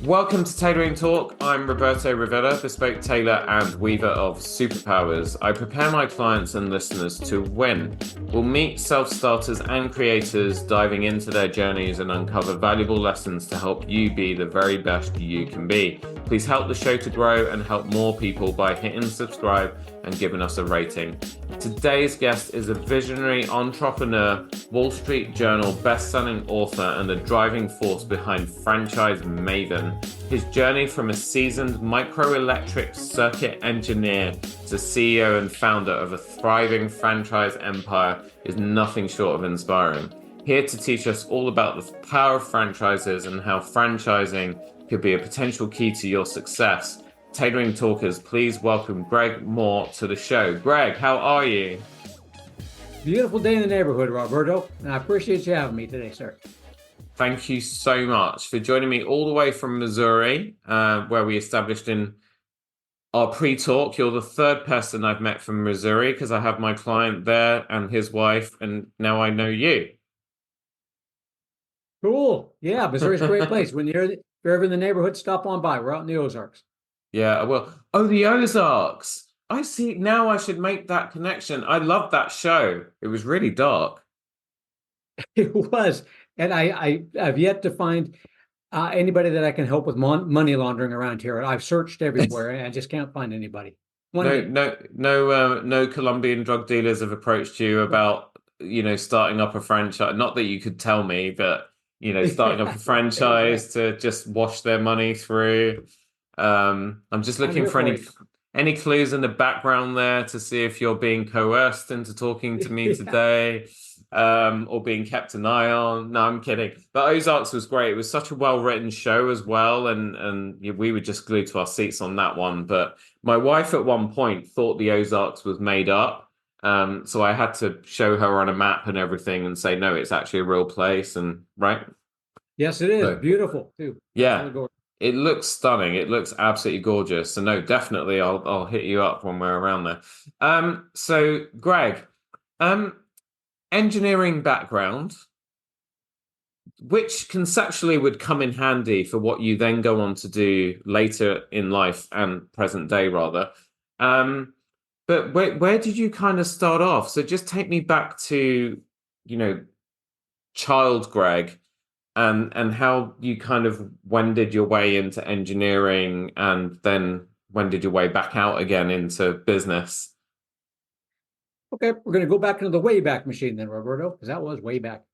Welcome to Tailoring Talk. I'm Roberto Rivera, bespoke tailor and weaver of superpowers. I prepare my clients and listeners to win. We'll meet self-starters and creators diving into their journeys and uncover valuable lessons to help you be the very best you can be. Please help the show to grow and help more people by hitting subscribe and giving us a rating. Today's guest is a visionary entrepreneur, Wall Street Journal best-selling author, and the driving force behind Franchise Maven. His journey from a seasoned microelectric circuit engineer to CEO and founder of a thriving franchise empire is nothing short of inspiring. Here to teach us all about the power of franchises and how franchising could be a potential key to your success. Tailoring Talkers, please welcome Greg Mohr to the show. Greg, how are you? Beautiful day in the neighborhood, Roberto, and I appreciate you having me today, sir. Thank you so much for joining me all the way from Missouri, where we established in our pre-talk. You're the third person I've met from Missouri because I have my client there and his wife, and now I know you. Cool. Yeah, Missouri's a great place. When you're ever in the neighborhood, stop on by. We're out in the Ozarks. Yeah, well, oh, the Ozarks. I see. Now I should make that connection. I loved that show. It was really dark. It was. And I have yet to find anybody that I can help with money laundering around here. I've searched everywhere and I just can't find anybody. No Colombian drug dealers have approached you about, starting up a franchise. Not that you could tell me, but, starting up a franchise to just wash their money through. I'm just looking for any clues in the background there to see if you're being coerced into talking to me today, or being kept an eye on. No, I'm kidding. But Ozarks was great. It was such a well-written show as well, and we were just glued to our seats on that one. But my wife at one point thought the Ozarks was made up, so I had to show her on a map and everything and say, no, it's actually a real place. And right? Yes, it is. So, beautiful too. Yeah. It looks stunning. It looks absolutely gorgeous. So no, definitely I'll hit you up when we're around there. So Greg, engineering background, which conceptually would come in handy for what you then go on to do later in life and present day rather. But where did you kind of start off? So just take me back to, child Greg. And how you kind of wended your way into engineering and then wended your way back out again into business. Okay, we're going to go back into the Wayback Machine then, Roberto, because that was way back.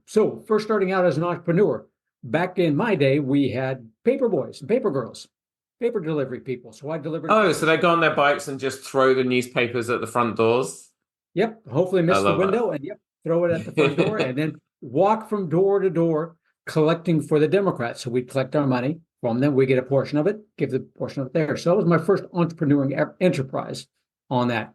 So first starting out as an entrepreneur, back in my day, we had paper boys and paper girls, paper delivery people. So I delivered. Oh, so they go on their bikes and just throw the newspapers at the front doors? Yep, hopefully miss the window and throw it at the front door and then walk from door to door collecting for the Democrats. So we collect our money from them. We get a portion of it, give the portion of it there. So that was my first entrepreneuring enterprise on that.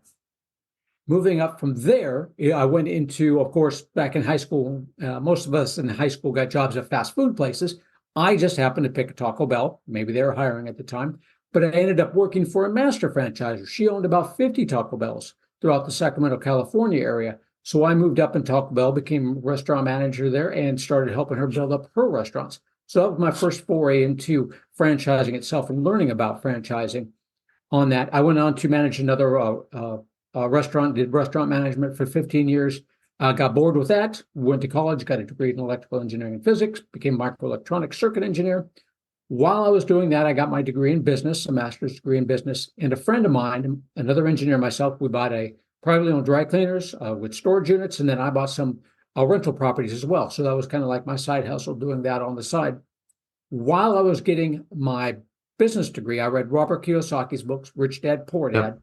Moving up from there, I went into, of course, back in high school, most of us in high school got jobs at fast food places. I just happened to pick a Taco Bell. Maybe they were hiring at the time, but I ended up working for a master franchiser. She owned about 50 Taco Bells throughout the Sacramento, California area. So I moved up in Taco Bell, became restaurant manager there, and started helping her build up her restaurants. So that was my first foray into franchising itself and learning about franchising. On that, I went on to manage another restaurant, did restaurant management for 15 years, got bored with that, went to college, got a degree in electrical engineering and physics, became microelectronic circuit engineer. While I was doing that, I got my degree in business, a master's degree in business, and a friend of mine, another engineer myself, we bought a privately owned dry cleaners with storage units, and then I bought some rental properties as well. So that was kind of like my side hustle, doing that on the side. While I was getting my business degree, I read Robert Kiyosaki's books, Rich Dad, Poor Dad,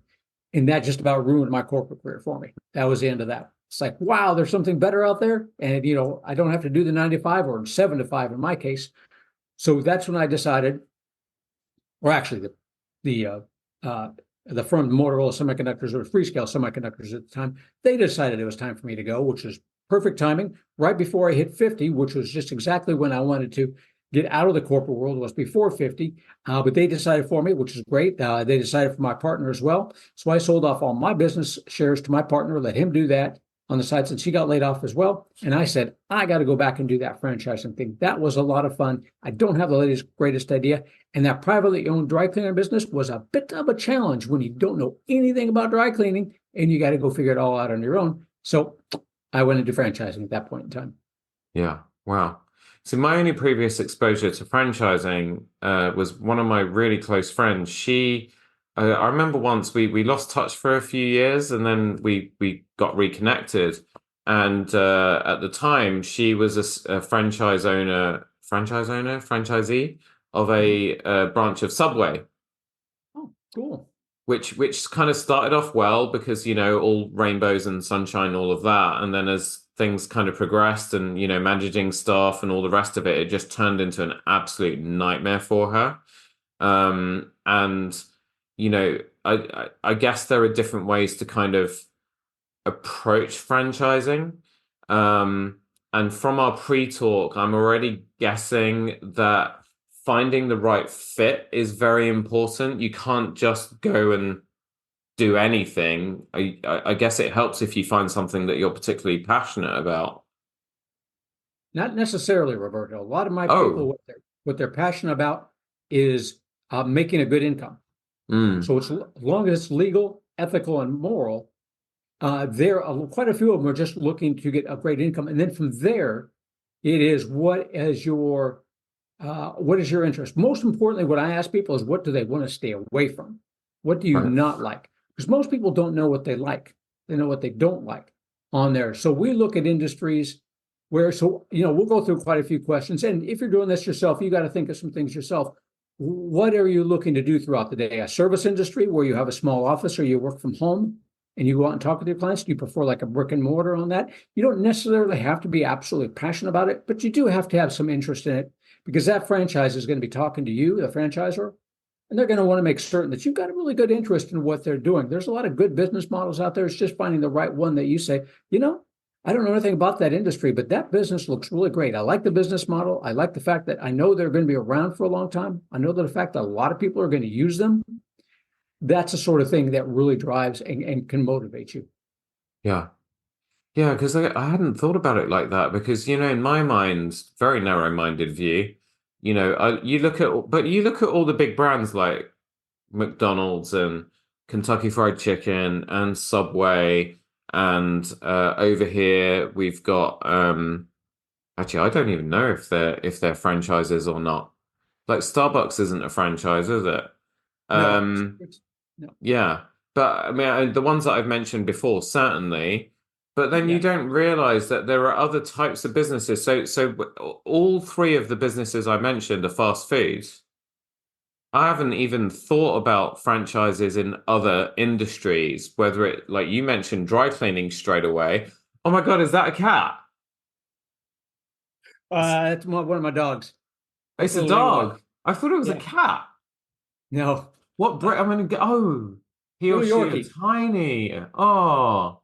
and that just about ruined my corporate career for me. That was the end of that. It's like, wow, there's something better out there, and I don't have to do the 9 to 5 or 7 to 5 in my case. So that's when I decided, or actually the firm Motorola Semiconductors, or Freescale Semiconductors at the time, they decided it was time for me to go, which was perfect timing, right before I hit 50, which was just exactly when I wanted to get out of the corporate world. It was before 50, but they decided for me, which is great. They decided for my partner as well. So I sold off all my business shares to my partner, let him do that. on the sides, and she got laid off as well. And I said, I got to go back and do that franchising thing. That was a lot of fun. I don't have the greatest idea. And that privately owned dry cleaner business was a bit of a challenge when you don't know anything about dry cleaning and you got to go figure it all out on your own. So I went into franchising at that point in time. Yeah. Wow. So my only previous exposure to franchising was one of my really close friends. I remember once we lost touch for a few years, and then we got reconnected. And at the time, she was a franchisee of a branch of Subway. Oh, cool. Which kind of started off well because, all rainbows and sunshine, all of that. And then as things kind of progressed and, managing staff and all the rest of it, it just turned into an absolute nightmare for her. And, I guess there are different ways to kind of approach franchising. And from our pre-talk, I'm already guessing that finding the right fit is very important. You can't just go and do anything. I guess it helps if you find something that you're particularly passionate about. Not necessarily, Roberto. A lot of my people, what they're passionate about is making a good income. So as long as it's legal, ethical, and moral, quite a few of them are just looking to get a great income. And then from there, it is what is your interest? Most importantly, what I ask people is what do they want to stay away from? What do you not like? Because most people don't know what they like. They know what they don't like on there. So we look at industries where, we'll go through quite a few questions. And if you're doing this yourself, you got to think of some things yourself. What are you looking to do throughout the day? A service industry where you have a small office or you work from home and you go out and talk with your clients? Do you prefer like a brick and mortar on that? You don't necessarily have to be absolutely passionate about it, but you do have to have some interest in it because that franchise is going to be talking to you, the franchisor, and they're going to want to make certain that you've got a really good interest in what they're doing. There's a lot of good business models out there. It's just finding the right one that you say, I don't know anything about that industry, but that business looks really great. I like the business model. I like the fact that I know they're going to be around for a long time. I know the fact that a lot of people are going to use them. That's the sort of thing that really drives and can motivate you. Yeah. Yeah, because I hadn't thought about it like that because, in my mind, very narrow-minded view, you look at all the big brands like McDonald's and Kentucky Fried Chicken and Subway. And over here we've got actually I don't even know if they're franchises or not. Like Starbucks isn't a franchise, is it? No. Yeah. But I mean the ones that I've mentioned before, certainly. But then you don't realize that there are other types of businesses. So all three of the businesses I mentioned are fast foods. I haven't even thought about franchises in other industries, whether it, like you mentioned, dry cleaning straight away. Oh my God, is that a cat? It's one of my dogs. It's a dog. I thought it was a cat. No. What breed? I'm gonna go. Oh, he or she are tiny. Oh,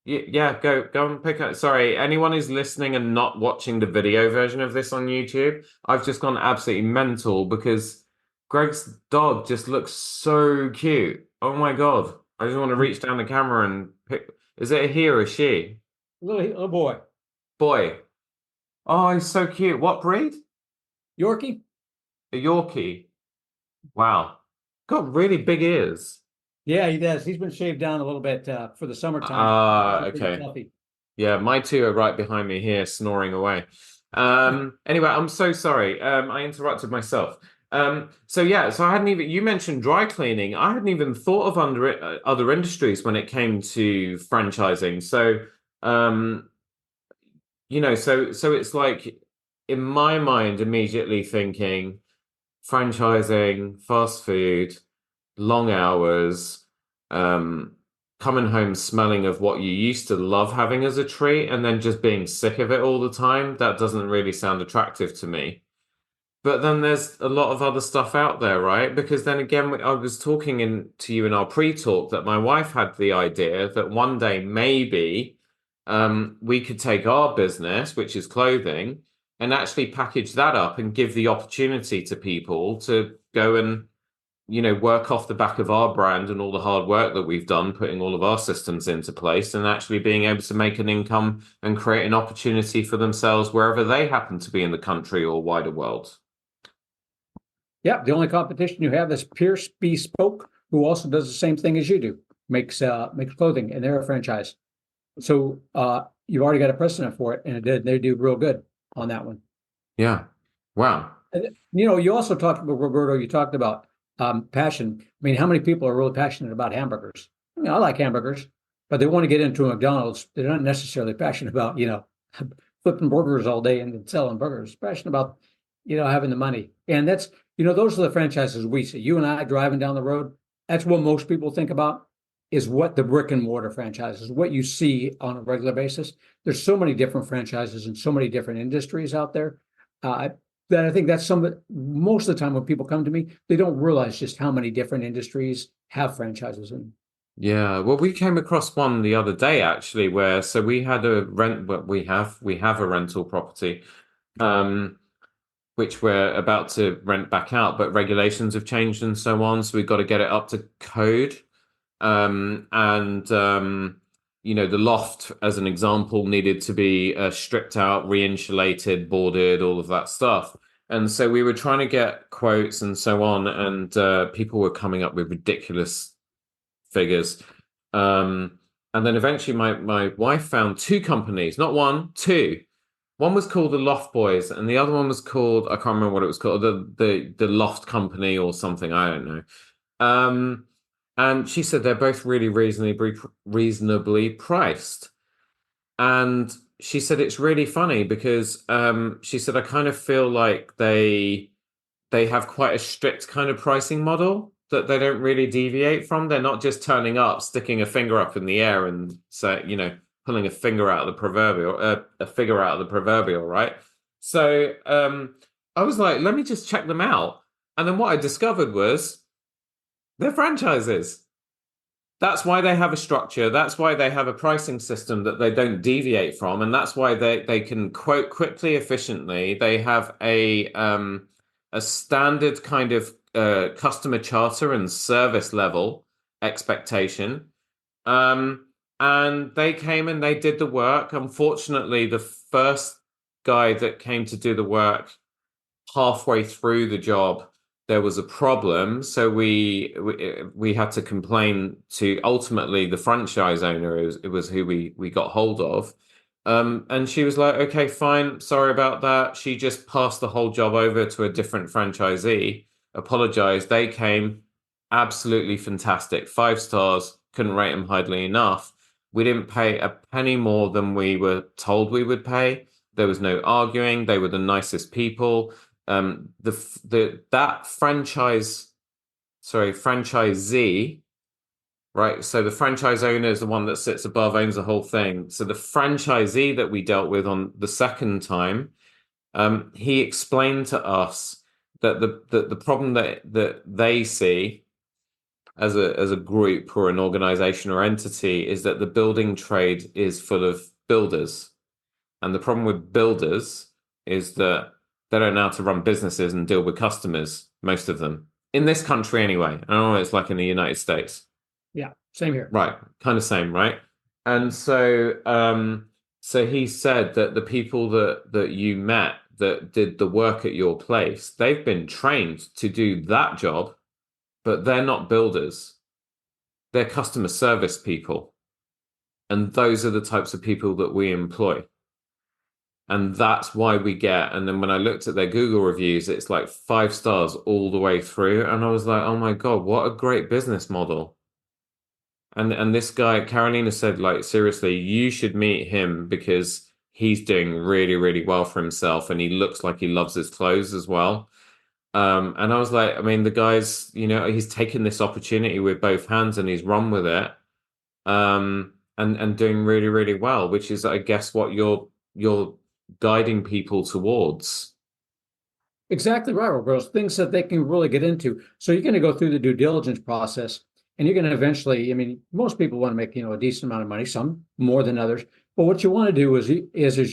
yeah. Go and pick up. Sorry, anyone who's listening and not watching the video version of this on YouTube, I've just gone absolutely mental because Greg's dog just looks so cute. Oh my God. I just want to reach down the camera and pick. Is it a he or a she? Little boy. Boy. Oh, he's so cute. What breed? Yorkie. A Yorkie. Wow. Got really big ears. Yeah, he does. He's been shaved down a little bit for the summertime. Okay. Yeah, my two are right behind me here, snoring away. Anyway, I'm so sorry. I interrupted myself. So I hadn't even, you mentioned dry cleaning. I hadn't even thought of other industries when it came to franchising. So, so it's like in my mind, immediately thinking franchising, fast food, long hours, coming home smelling of what you used to love having as a treat and then just being sick of it all the time. That doesn't really sound attractive to me. But then there's a lot of other stuff out there, right? Because then again, I was talking to you in our pre-talk that my wife had the idea that one day maybe we could take our business, which is clothing, and actually package that up and give the opportunity to people to go and work off the back of our brand and all the hard work that we've done, putting all of our systems into place and actually being able to make an income and create an opportunity for themselves wherever they happen to be in the country or wider world. Yeah, the only competition you have is Pierce Bespoke, who also does the same thing as you do, makes clothing, and they're a franchise. So you've already got a precedent for it, and they do real good on that one. Yeah. Wow. And, you also talked about, Roberto, you talked about passion. I mean, how many people are really passionate about hamburgers? I mean, I like hamburgers, but they want to get into a McDonald's. They're not necessarily passionate about, flipping burgers all day and selling burgers. Passionate about, having the money. And that's, those are the franchises we see. You and I driving down the road, that's what most people think about, is what the brick and mortar franchises, what you see on a regular basis. There's so many different franchises and so many different industries out there. That I think that's most of the time when people come to me, they don't realize just how many different industries have franchises in. Yeah, well, we came across one the other day actually, where so we had a rent, but we have a rental property, which we're about to rent back out, but regulations have changed and so on, so we've got to get it up to code. And the loft, as an example, needed to be stripped out, re-insulated, boarded, all of that stuff. And so we were trying to get quotes and so on, and people were coming up with ridiculous figures. And then eventually my wife found two companies, not one, two. One was called the Loft Boys, and the other one was called, I can't remember what it was called, the Loft Company or something, I don't know. And she said they're both really reasonably priced. And she said it's really funny because she said I kind of feel like they have quite a strict kind of pricing model that they don't really deviate from. They're not just turning up, sticking a finger up in the air and pulling a finger out of the proverbial, a figure out of the proverbial, right? So I was like, let me just check them out. And then what I discovered was they're franchises. That's why they have a structure. That's why they have a pricing system that they don't deviate from. And that's why they can quote quickly, efficiently. They have a standard kind of customer charter and service level expectation. And they came and they did the work. Unfortunately, the first guy that came to do the work, halfway through the job, there was a problem. So we had to complain to ultimately the franchise owner. It was who we got hold of. And she was like, okay, fine. Sorry about that. She just passed the whole job over to a different franchisee, apologized. They came absolutely fantastic. 5 stars. Couldn't rate them highly enough. We didn't pay a penny more than we were told we would pay. There was no arguing. They were the nicest people. That franchisee, right? So the franchise owner is the one that sits above, owns the whole thing. So the franchisee that we dealt with on the second time, he explained to us that the problem that they see as a group or an organization or entity is that the building trade is full of builders. And the problem with builders is that they don't know how to run businesses and deal with customers, most of them. In this country anyway. I don't know what it's like in the United States. Yeah, same here. Right, kind of same, right? And so so he said that the people that you met that did the work at your place, they've been trained to do that job, but they're not builders. They're customer service people. And those are the types of people that we employ. And that's why we get, and then when I looked at their Google reviews, it's like 5 stars all the way through. And I was like, oh my God, what a great business model. And this guy, Carolina said, like, seriously, you should meet him because he's doing really, really well for himself. And he looks like he loves his clothes as well. And I was like, I mean, the guy's, he's taken this opportunity with both hands and he's run with it. And doing really, really well, which is, I guess, what you're guiding people towards. Exactly right, Roberto. Things that they can really get into. So you're going to go through the due diligence process, and you're going to eventually, I mean, most people want to make, a decent amount of money, some more than others. But what you want to do is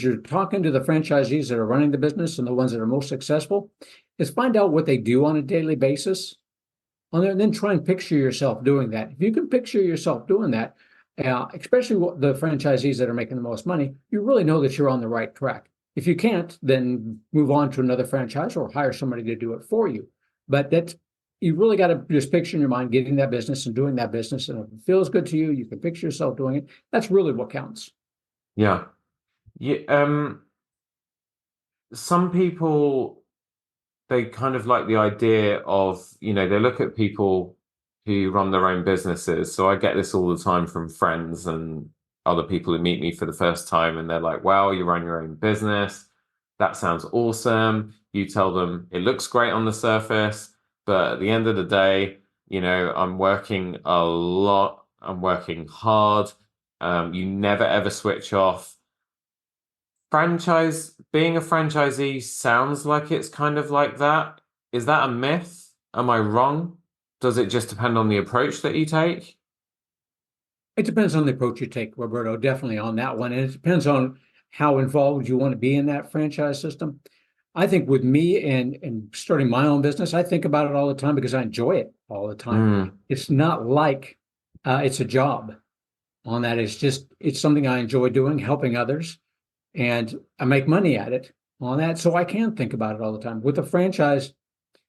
you're talking to the franchisees that are running the business and the ones that are most successful, is find out what they do on a daily basis. on there, and then try and picture yourself doing that. If you can picture yourself doing that, especially the franchisees that are making the most money, you really know that you're on the right track. If you can't, then move on to another franchise or hire somebody to do it for you. But that you really got to just picture in your mind getting that business and doing that business. And if it feels good to you, you can picture yourself doing it. That's really what counts. Yeah. Yeah. Some people, they kind of like the idea of, they look at people who run their own businesses. So I get this all the time from friends and other people who meet me for the first time, and they're like, wow, you run your own business. That sounds awesome. You tell them it looks great on the surface, but at the end of the day, I'm working a lot. I'm working hard. You never ever switch off. Being a franchisee sounds like it's kind of like that. Is that a myth? Am I wrong? Does it just depend on the approach that you take? It depends on the approach you take, Roberto, definitely on that one. And it depends on how involved you want to be in that franchise system. I think with me and starting my own business, I think about it all the time because I enjoy it all the time. Mm, It's not like it's a job on that. It's something I enjoy doing, helping others, and I make money at it on that. So I can think about it all the time. With a franchise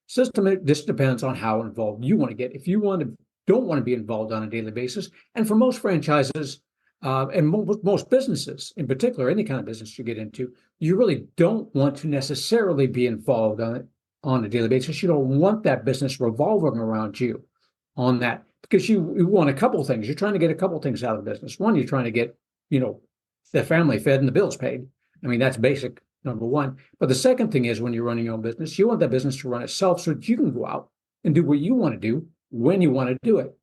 system, it just depends on how involved you want to get. If you don't want to be involved on a daily basis, and for most franchises, and most businesses in particular, any kind of business you get into, you really don't want to necessarily be involved on it on a daily basis. You don't want that business revolving around you on that because you want a couple of things. You're trying to get a couple of things out of the business. One, you're trying to get, the family fed and the bills paid. I mean, that's basic number one. But the second thing is when you're running your own business, you want that business to run itself so that you can go out and do what you want to do when you want to do it.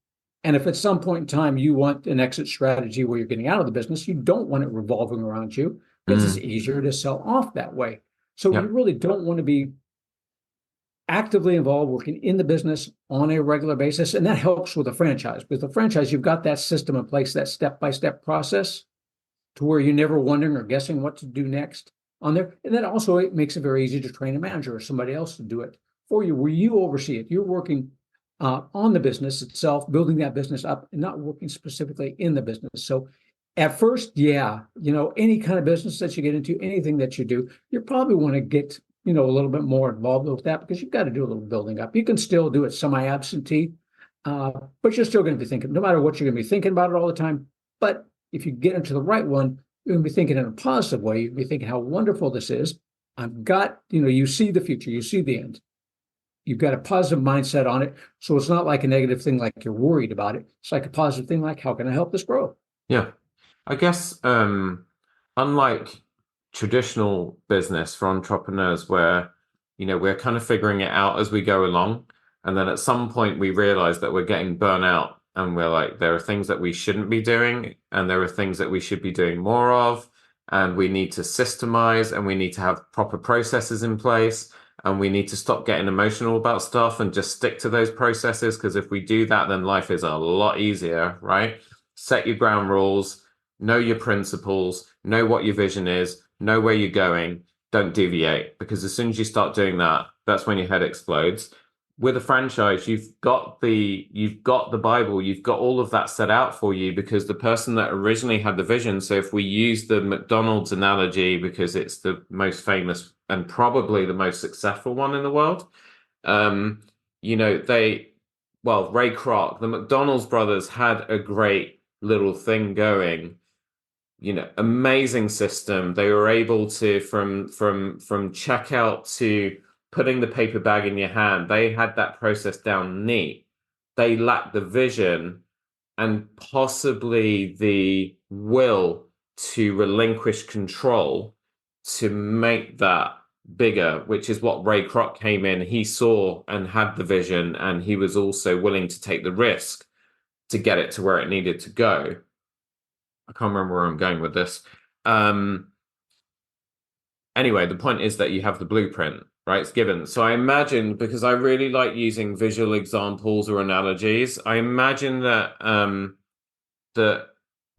And if at some point in time you want an exit strategy where you're getting out of the business, you don't want it revolving around you because it's mm, easier to sell off that way. So yeah, you really don't want to be actively involved working in the business on a regular basis. And that helps with a franchise. With a franchise, you've got that system in place, that step-by-step process to where you're never wondering or guessing what to do next on there. And then also it makes it very easy to train a manager or somebody else to do it for you, where you oversee it. You're working on the business itself, building that business up and not working specifically in the business. So at first, yeah, any kind of business that you get into, anything that you do, you probably want to get, a little bit more involved with that because you've got to do a little building up. You can still do it semi-absentee, but you're still going to be thinking, no matter what, you're going to be thinking about it all the time. But if you get into the right one, you're going to be thinking in a positive way. You're going to be thinking how wonderful this is. I've got, you see the future, you see the end. You've got a positive mindset on it. So it's not like a negative thing like you're worried about it. It's like a positive thing like, how can I help this grow? yeah. I guess unlike traditional business for entrepreneurs where, we're kind of figuring it out as we go along. And then at some point we realize that we're getting burnt out and we're like, there are things that we shouldn't be doing and there are things that we should be doing more of. And we need to systemize and we need to have proper processes in place. And we need to stop getting emotional about stuff and just stick to those processes. Because if we do that, then life is a lot easier, right? Set your ground rules, know your principles, know what your vision is, know where you're going, don't deviate. Because as soon as you start doing that, that's when your head explodes. With a franchise, you've got the Bible, you've got all of that set out for you because the person that originally had the vision. So if we use the McDonald's analogy because it's the most famous and probably the most successful one in the world, um, Ray Kroc, the McDonald's brothers had a great little thing going, amazing system. They were able to from checkout to putting the paper bag in your hand. They had that process down neat. They lacked the vision and possibly the will to relinquish control to make that bigger, which is what Ray Kroc came in. He saw and had the vision, and he was also willing to take the risk to get it to where it needed to go. I can't remember where I'm going with this. Um, anyway, the point is that you have the blueprint, right? It's given. So I imagine, because I really like using visual examples or analogies, I imagine that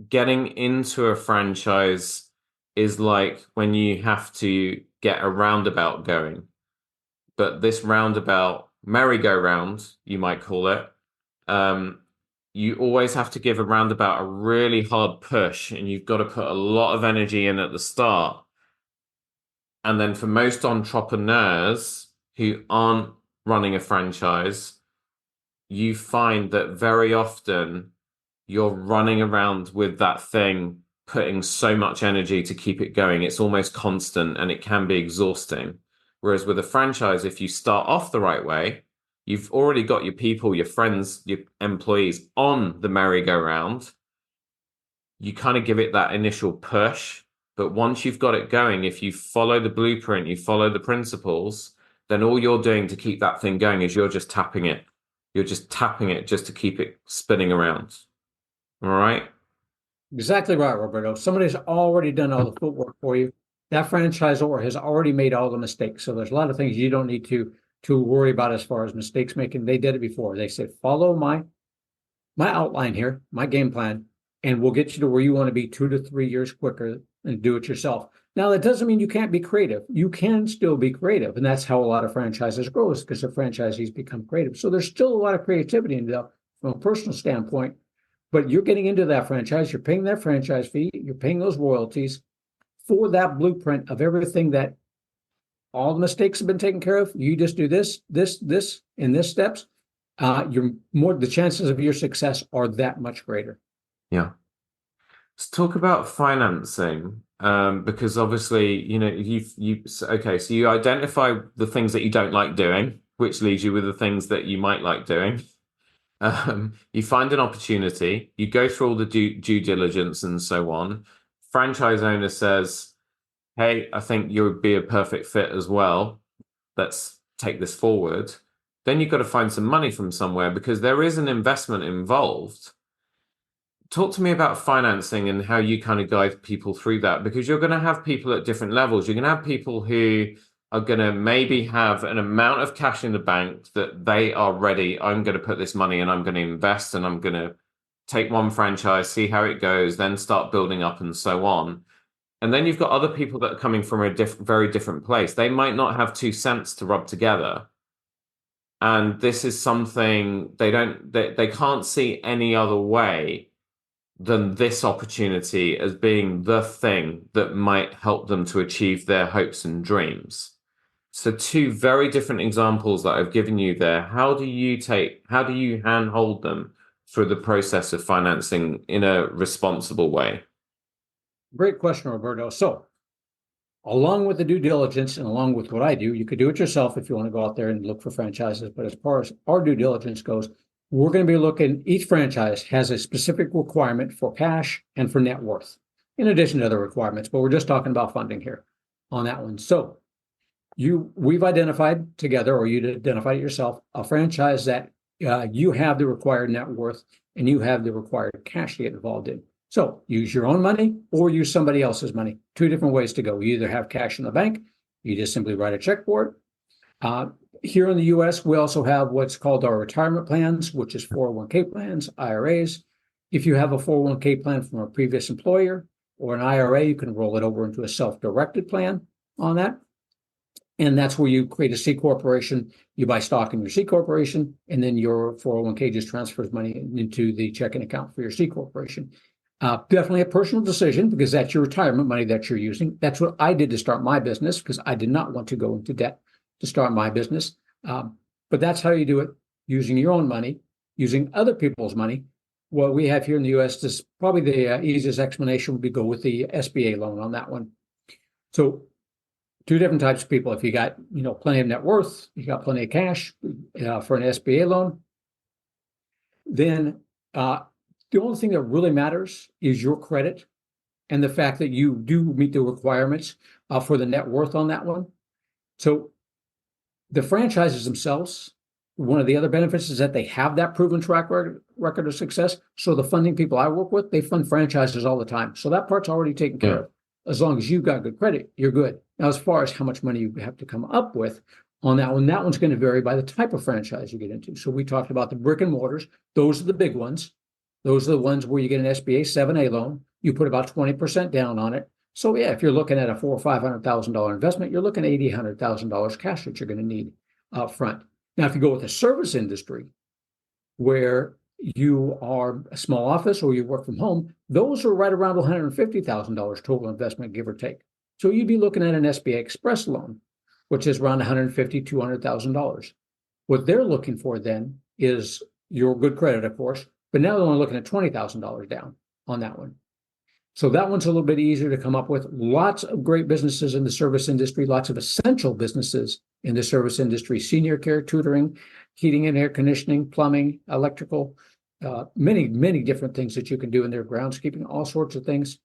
getting into a franchise is like when you have to get a roundabout going. But this roundabout merry-go-round, you might call it, um, you always have to give around about a really hard push, and you've got to put a lot of energy in at the start. And then for most entrepreneurs who aren't running a franchise, you find that very often you're running around with that thing, putting so much energy to keep it going. It's almost constant and it can be exhausting. Whereas with a franchise, if you start off the right way, you've already got your people, your friends, your employees on the merry-go-round. You kind of give it that initial push. But once you've got it going, if you follow the blueprint, you follow the principles, then all you're doing to keep that thing going is you're just tapping it. You're just tapping it just to keep it spinning around. All right? Exactly right, Roberto. Somebody's already done all the footwork for you. That franchisor has already made all the mistakes. So there's a lot of things you don't need to worry about as far as mistakes making. They did it before. They said, follow my outline here, my game plan, and we'll get you to where you want to be 2 to 3 years quicker and do it yourself. Now, that doesn't mean you can't be creative. You can still be creative. And that's how a lot of franchises grow, is because the franchisees become creative. So there's still a lot of creativity in that from a personal standpoint. But you're getting into that franchise, you're paying that franchise fee, you're paying those royalties for that blueprint of everything that all the mistakes have been taken care of. You just do this, in this steps. The chances of your success are that much greater. Yeah. Let's talk about financing, because obviously, okay, so you identify the things that you don't like doing, which leaves you with the things that you might like doing. You find an opportunity, you go through all the due diligence and so on. Franchise owner says, hey, I think you would be a perfect fit as well. Let's take this forward. Then you've got to find some money from somewhere because there is an investment involved. Talk to me about financing and how you kind of guide people through that, because you're going to have people at different levels. You're going to have people who are going to maybe have an amount of cash in the bank that they are ready. I'm going to put this money and I'm going to invest and I'm going to take one franchise, see how it goes, then start building up and so on. And then you've got other people that are coming from a very different place. They might not have 2 cents to rub together. And this is something they can't see any other way than this opportunity as being the thing that might help them to achieve their hopes and dreams. So 2 very different examples that I've given you there. How do you handhold them through the process of financing in a responsible way? Great question, Roberto. So along with the due diligence and along with what I do, you could do it yourself if you want to go out there and look for franchises. But as far as our due diligence goes, we're going to be looking, each franchise has a specific requirement for cash and for net worth, in addition to other requirements, but we're just talking about funding here on that one. So we've identified together, or you identified it yourself, a franchise that you have the required net worth and you have the required cash to get involved in. So use your own money or use somebody else's money. 2 different ways to go. You either have cash in the bank, you just simply write a check for it. Here in the US, we also have what's called our retirement plans, which is 401k plans, IRAs. If you have a 401k plan from a previous employer or an IRA, you can roll it over into a self-directed plan on that. And that's where you create a C corporation. You buy stock in your C corporation, and then your 401k just transfers money into the checking account for your C corporation. Definitely a personal decision because that's your retirement money that you're using. That's what I did to start my business because I did not want to go into debt to start my business. But that's how you do it, using your own money, using other people's money. What we have here in the US is probably the easiest explanation would be go with the SBA loan on that one. So 2 different types of people. If you got, plenty of net worth, you got plenty of cash for an SBA loan, then the only thing that really matters is your credit and the fact that you do meet the requirements for the net worth on that one. So the franchises themselves, one of the other benefits is that they have that proven track record of success. So the funding people I work with, they fund franchises all the time. So that part's already taken care of. As long as you've got good credit, you're good. Now, as far as how much money you have to come up with on that one's going to vary by the type of franchise you get into. So we talked about the brick and mortars. Those are the big ones. Those are the ones where you get an SBA 7A loan. You put about 20% down on it. So yeah, if you're looking at a $400,000 or $500,000 investment, you're looking at $800,000 cash that you're going to need up front. Now, if you go with the service industry, where you are a small office or you work from home, those are right around $150,000 total investment, give or take. So you'd be looking at an SBA Express loan, which is around $150,000, $200,000. What they're looking for then is your good credit, of course, but now they're only looking at $20,000 down on that one. So that one's a little bit easier to come up with. Lots of great businesses in the service industry, lots of essential businesses in the service industry, senior care, tutoring, heating and air conditioning, plumbing, electrical, many, many different things that you can do in their groundskeeping, all sorts of things.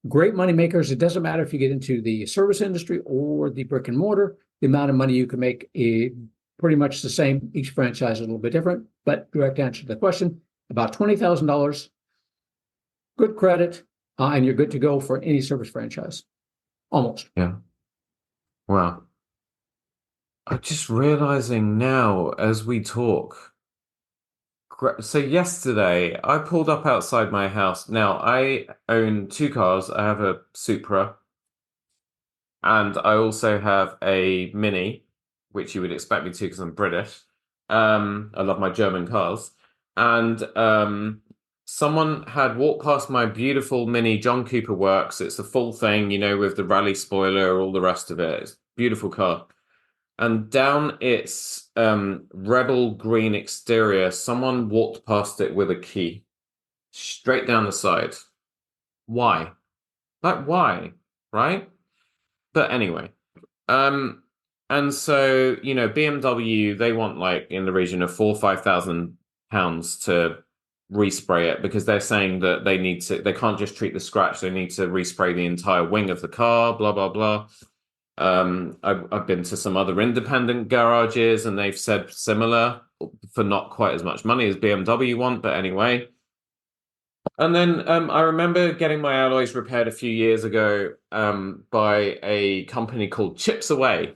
Great money makers. It doesn't matter if you get into the service industry or the brick and mortar, the amount of money you can make is pretty much the same. Each franchise is a little bit different, but direct answer to the question, about $20,000, good credit, and you're good to go for any service franchise. Almost. Yeah. Wow. I'm just realizing now as we talk. So yesterday I pulled up outside my house. Now I own two cars. I have a Supra and I also have a Mini, which you would expect me to because I'm British. I love my German cars. And someone had walked past my beautiful Mini John Cooper Works. It's the full thing, with the rally spoiler, all the rest of it. It's a beautiful car. And down its rebel green exterior, someone walked past it with a key. Straight down the side. Why? Like, why? Right? But anyway. And so, BMW, they want like in the region of £4,000-5,000 to respray it because they're saying that they can't just treat the scratch, they need to respray the entire wing of the car, blah, blah, blah. I've been to some other independent garages and they've said similar for not quite as much money as BMW want, but anyway. And then I remember getting my alloys repaired a few years ago by a company called Chips Away.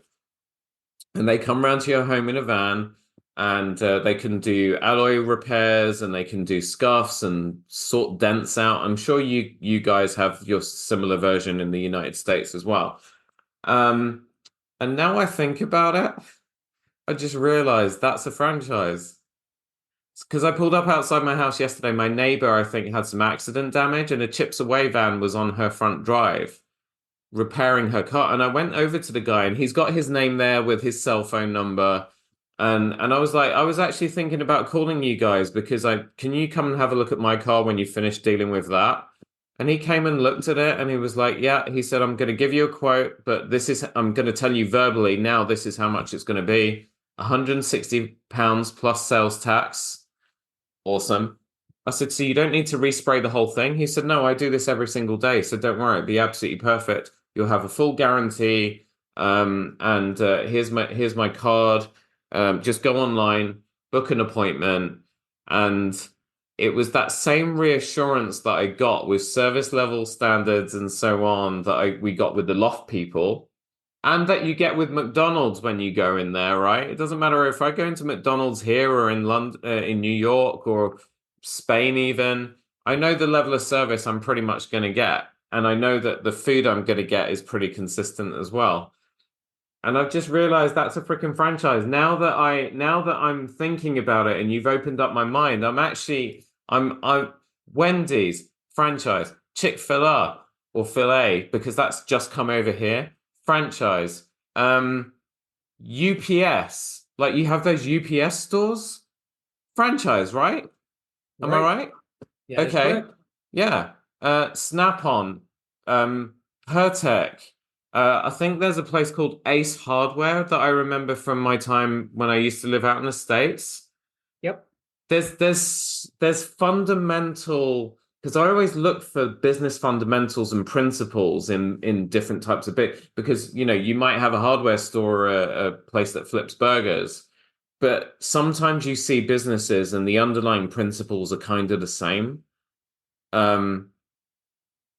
And they come round to your home in a van and they can do alloy repairs and they can do scuffs and sort dents out. I'm sure you guys have your similar version in the United States as well. And now I think about it, I just realized that's a franchise. Because I pulled up outside my house yesterday. My neighbor, I think, had some accident damage, and a Chips Away van was on her front drive repairing her car. And I went over to the guy, and he's got his name there with his cell phone number. And I was like, I was actually thinking about calling you guys because can you come and have a look at my car when you finish dealing with that? And he came and looked at it and he was like, yeah, he said, I'm going to give you a quote, but I'm going to tell you verbally now, this is how much it's going to be. £160 plus sales tax. Awesome. I said, so you don't need to respray the whole thing? He said, no, I do this every single day. So don't worry, it'll be absolutely perfect. You'll have a full guarantee. And here's my card. Just go online, book an appointment. And it was that same reassurance that I got with service level standards and so on that we got with the loft people. And that you get with McDonald's when you go in there, right? It doesn't matter if I go into McDonald's here or in London, in New York or Spain even. I know the level of service I'm pretty much going to get. And I know that the food I'm going to get is pretty consistent as well. And I've just realized that's a freaking franchise. Now that I'm thinking about it and you've opened up my mind, I'm Wendy's franchise, Chick-fil-A or Filet, because that's just come over here. Franchise. UPS. Like you have those UPS stores? Franchise, right? Am I right? Yeah, okay. Yeah. Snap-on. Pertec. I think there's a place called Ace Hardware that I remember from my time when I used to live out in the States. Yep. There's fundamental, because I always look for business fundamentals and principles in different types of bit, because you might have a hardware store or a place that flips burgers, but sometimes you see businesses and the underlying principles are kind of the same.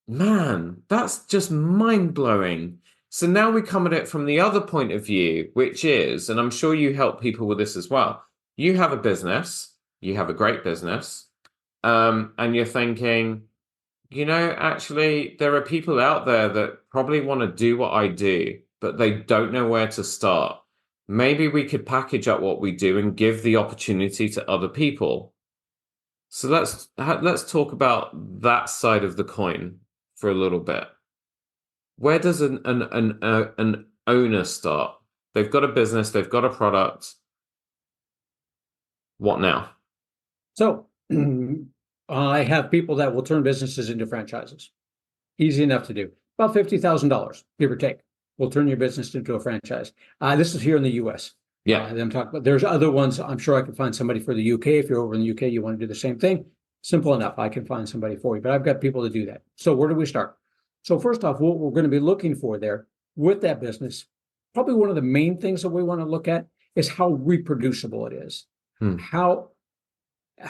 Man, that's just mind-blowing. So now we come at it from the other point of view, which is, and I'm sure you help people with this as well. You have a business, you have a great business, and you're thinking, actually, there are people out there that probably want to do what I do, but they don't know where to start. maybe we could package up what we do and give the opportunity to other people. So let's talk about that side of the coin for a little bit. Where does an owner start? They've got a business, they've got a product. What now? So I have people that will turn businesses into franchises. Easy enough to do. About $50,000, give or take, will turn your business into a franchise. This is here in the U.S. Yeah. I'm talking about. There's other ones. I'm sure I can find somebody for the U.K. If you're over in the U.K., you want to do the same thing. Simple enough. I can find somebody for you, but I've got people to do that. So where do we start? So first off, what we're going to be looking for there with that business, probably one of the main things that we want to look at is how reproducible it is. How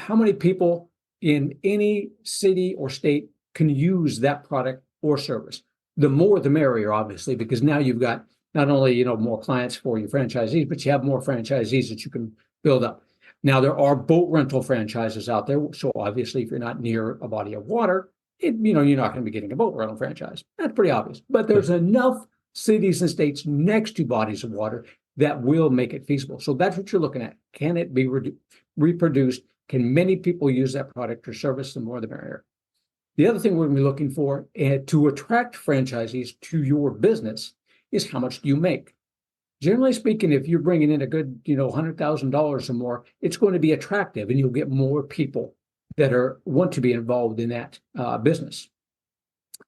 many people in any city or state can use that product or service? The more the merrier, obviously, because now you've got not only more clients for your franchisees, but you have more franchisees that you can build up. Now there are boat rental franchises out there, so obviously if you're not near a body of water, you're not going to be getting a boat rental franchise. That's pretty obvious. But there's enough cities and states next to bodies of water that will make it feasible. So that's what you're looking at. Can it be reproduced? Can many people use that product or service? The more the merrier. The other thing we're going to be looking for to attract franchisees to your business is how much do you make? Generally speaking, if you're bringing in a good, $100,000 or more, it's going to be attractive, and you'll get more people that want to be involved in that business.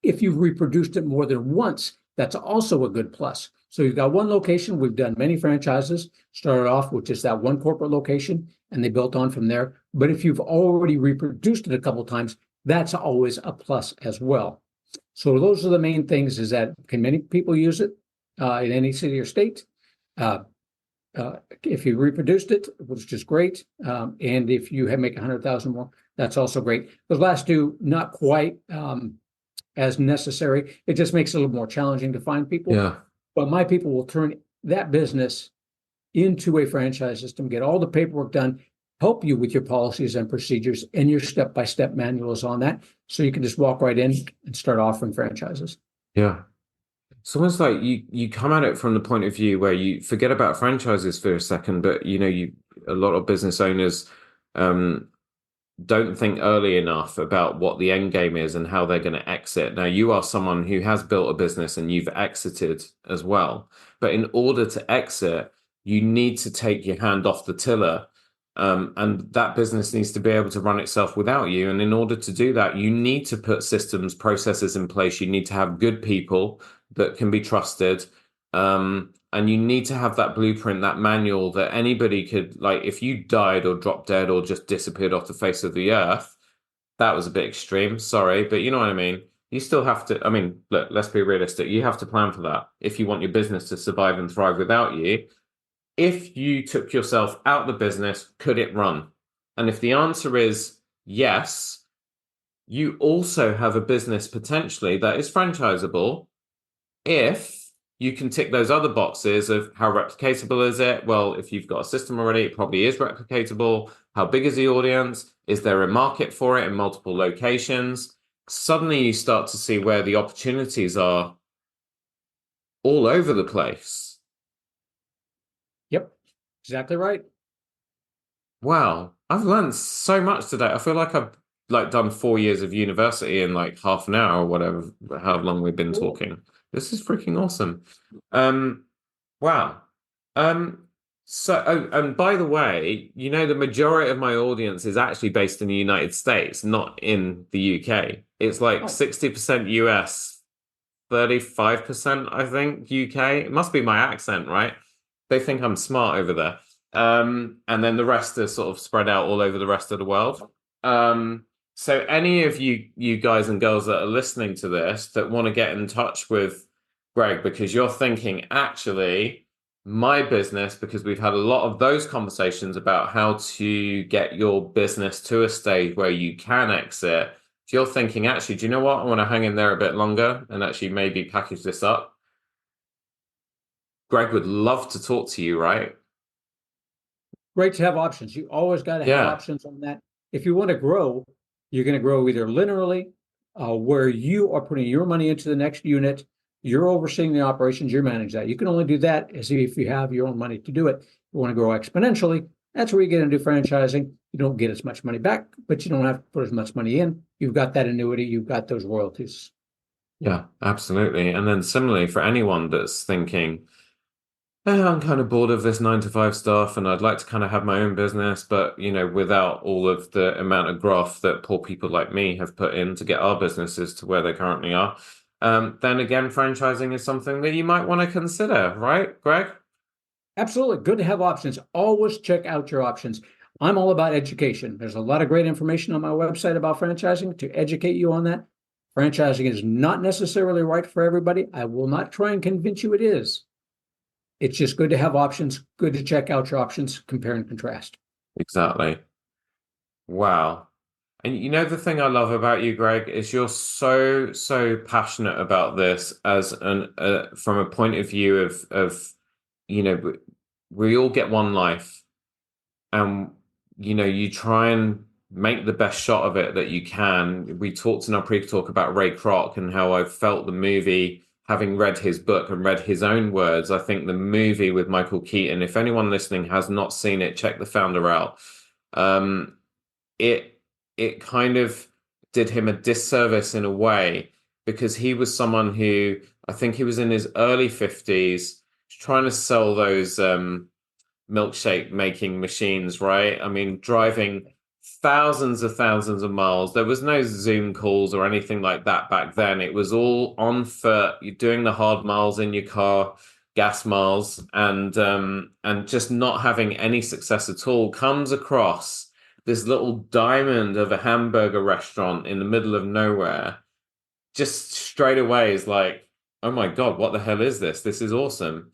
If you've reproduced it more than once, that's also a good plus. So you've got one location. We've done many franchises, started off with just that one corporate location, and they built on from there. But if you've already reproduced it a couple of times, that's always a plus as well. So those are the main things, is that can many people use it in any city or state? If you reproduced it, which is great. And if you make 100,000 more, that's also great. Those last two, not quite as necessary. It just makes it a little more challenging to find people. Yeah. But my people will turn that business into a franchise system, get all the paperwork done, help you with your policies and procedures and your step-by-step manuals on that. So you can just walk right in and start offering franchises. Yeah. It's almost like you come at it from the point of view where you forget about franchises for a second, but a lot of business owners don't think early enough about what the end game is and how they're going to exit. Now, you are someone who has built a business and you've exited as well. But in order to exit, you need to take your hand off the tiller. And that business needs to be able to run itself without you. And in order to do that, you need to put systems, processes in place. You need to have good people that can be trusted. And you need to have that blueprint, that manual that anybody could, like, if you died or dropped dead or just disappeared off the face of the earth, that was a bit extreme, sorry, but you know what I mean? You still have to, look, let's be realistic. You have to plan for that if you want your business to survive and thrive without you. If you took yourself out the business, could it run? And if the answer is yes, you also have a business potentially that is franchisable if you can tick those other boxes of how replicatable is it? Well, if you've got a system already, it probably is replicatable. How big is the audience? Is there a market for it in multiple locations? Suddenly you start to see where the opportunities are all over the place. Yep, exactly right. Wow, I've learned so much today. I feel like I've done 4 years of university in half an hour or whatever, how long we've been talking. This is freaking awesome. Wow. And by the way, the majority of my audience is actually based in the United States, not in the UK. It's 60% US, 35%, I think, UK. It must be my accent, right? They think I'm smart over there. And then the rest are sort of spread out all over the rest of the world. So any of you guys and girls that are listening to this that want to get in touch with Greg because you're thinking, actually, my business, because we've had a lot of those conversations about how to get your business to a stage where you can exit. If you're thinking, actually, do you know what? I want to hang in there a bit longer and actually maybe package this up. Greg would love to talk to you, right? Great to have options. You always got to have options on that. If you want to grow, you're going to grow either linearly, where you are putting your money into the next unit. You're overseeing the operations, you're managing that. You can only do that as if you have your own money to do it. If you want to grow exponentially, that's where you get into franchising. You don't get as much money back, but you don't have to put as much money in. You've got that annuity, you've got those royalties. Yeah, absolutely. And then similarly for anyone that's thinking, I'm kind of bored of this 9 to 5 stuff and I'd like to kind of have my own business, but without all of the amount of graft that poor people like me have put in to get our businesses to where they currently are. Then again, franchising is something that you might want to consider, right, Greg? Absolutely. Good to have options. Always check out your options. I'm all about education. There's a lot of great information on my website about franchising to educate you on that. Franchising is not necessarily right for everybody. I will not try and convince you it is. It's just good to have options, good to check out your options, compare and contrast. Exactly. Wow. And the thing I love about you, Greg, is you're so, so passionate about this as from a point of view of, you know, we all get one life and, you try and make the best shot of it that you can. We talked in our pre-talk about Ray Kroc and how I felt the movie, having read his book and read his own words. I think the movie with Michael Keaton, if anyone listening has not seen it, check The Founder out. It it kind of did him a disservice in a way because he was someone who I think he was in his early 50s trying to sell those milkshake making machines, right? I mean, driving thousands of miles. There was no Zoom calls or anything like that back then. It was all on foot. You're doing the hard miles in your car, gas miles, and just not having any success at all. Comes across this little diamond of a hamburger restaurant in the middle of nowhere. Just straight away is like, oh my God, what the hell is this? This is awesome.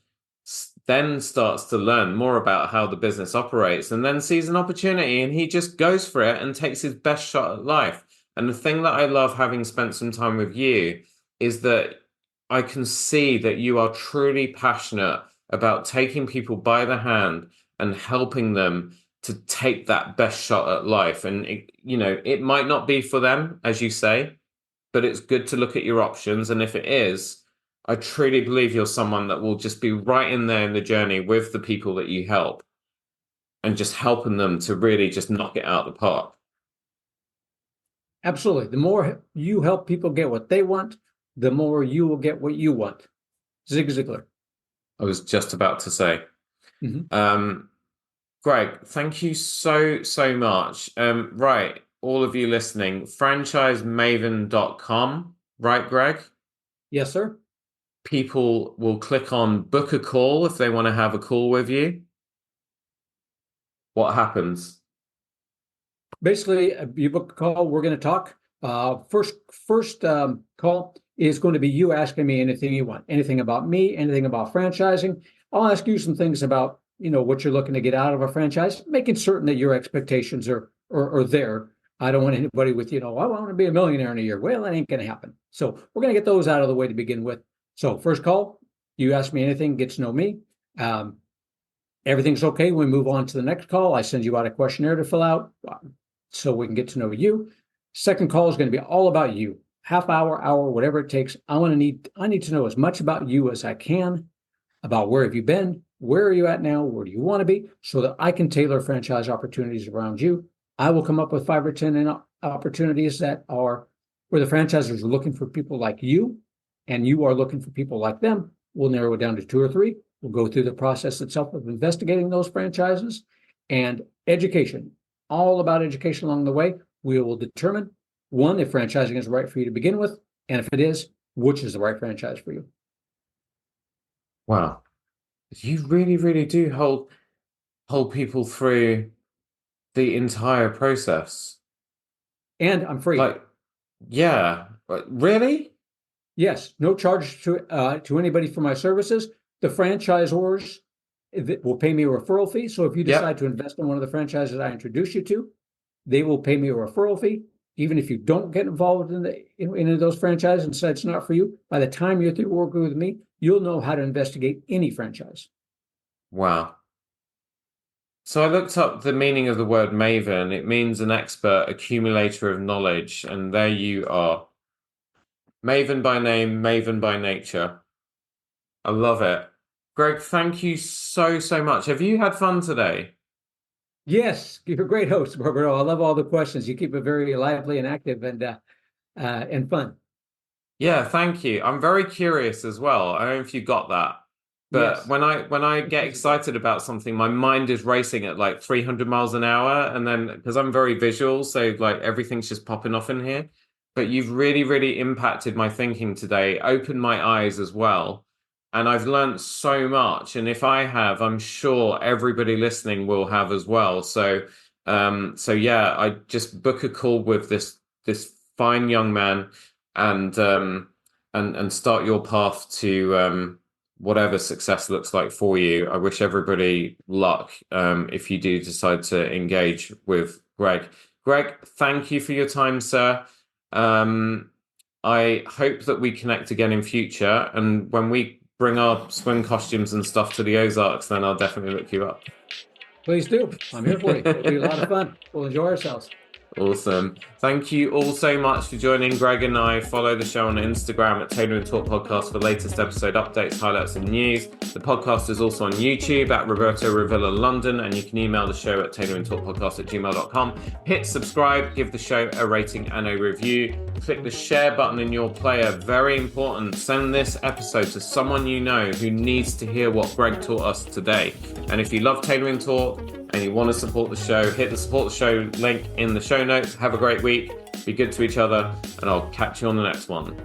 Then starts to learn more about how the business operates and then sees an opportunity and he just goes for it and takes his best shot at life. And the thing that I love having spent some time with you is that I can see that you are truly passionate about taking people by the hand and helping them to take that best shot at life. And it might not be for them, as you say, but it's good to look at your options. And if it is, I truly believe you're someone that will just be right in there in the journey with the people that you help and just helping them to really just knock it out of the park. Absolutely. The more you help people get what they want, the more you will get what you want. Zig Ziglar. I was just about to say. Greg, thank you so, so much. Right, all of you listening, franchisemaven.com, right, Greg? Yes, sir. People will click on book a call if they want to have a call with you. What happens? Basically, you book a call, we're going to talk. First call is going to be you asking me anything you want, anything about me, anything about franchising. I'll ask you some things about, what you're looking to get out of a franchise, making certain that your expectations are there. I don't want anybody with, I want to be a millionaire in a year. Well, that ain't going to happen. So we're going to get those out of the way to begin with. So first call, you ask me anything, get to know me. Everything's okay. We move on to the next call. I send you out a questionnaire to fill out so we can get to know you. Second call is going to be all about you. Half hour, whatever it takes. I need to know as much about you as I can, about where have you been, where are you at now, where do you want to be, so that I can tailor franchise opportunities around you. I will come up with 5 or 10 opportunities that are where the franchisors are looking for people like you, and you are looking for people like them. We'll narrow it down to 2 or 3. We'll go through the process itself of investigating those franchises and education, all about education along the way. We will determine, 1, if franchising is right for you to begin with, and if it is, which is the right franchise for you. Wow. You really, really do hold people through the entire process. And I'm free. Yeah. Really? Yes. No charge to anybody for my services. The franchisors will pay me a referral fee. So if you decide to invest in one of the franchises I introduce you to, they will pay me a referral fee. Even if you don't get involved in any of those franchises and decide it's not for you, by the time you're through working with me, you'll know how to investigate any franchise. Wow. So I looked up the meaning of the word maven. It means an expert, accumulator of knowledge. And there you are. Maven by name, maven by nature. I love it. Greg, thank you so, so much. Have you had fun today? Yes, you're a great host, Roberto. I love all the questions. You keep it very lively and active and fun. Yeah, thank you. I'm very curious as well. I don't know if you got that, but Yes, when I it's get physical. excited about something, my mind is racing at like 300 miles an hour, and then because I'm very visual, so like everything's just popping off in here. But you've really, really impacted my thinking today, opened my eyes as well, and I've learned so much. And if I have, I'm sure everybody listening will have as well. So yeah, I just book a call with this fine young man and and start your path to whatever success looks like for you. I wish everybody luck if you do decide to engage with Greg. Greg, thank you for your time, sir. Um, I hope that we connect again in future, and when we bring our swim costumes and stuff to the Ozarks, then I'll definitely look you up. Please do. I'm here for you. It'll be a lot of fun. We'll enjoy ourselves. Awesome. Thank you all so much for joining Greg and I. Follow the show on Instagram at Taylor and Talk Podcast for latest episode updates, highlights, and news. The podcast is also on YouTube at Roberto Revilla London, and you can email the show at taylorandtalkpodcast@gmail.com. Hit subscribe, give the show a rating and a review. Click the share button in your player. Very important. Send this episode to someone you know who needs to hear what Greg taught us today. And if you love Taylor and Talk, and you want to support the show, hit the support the show link in the show notes. Have a great week. Be good to each other, and I'll catch you on the next one.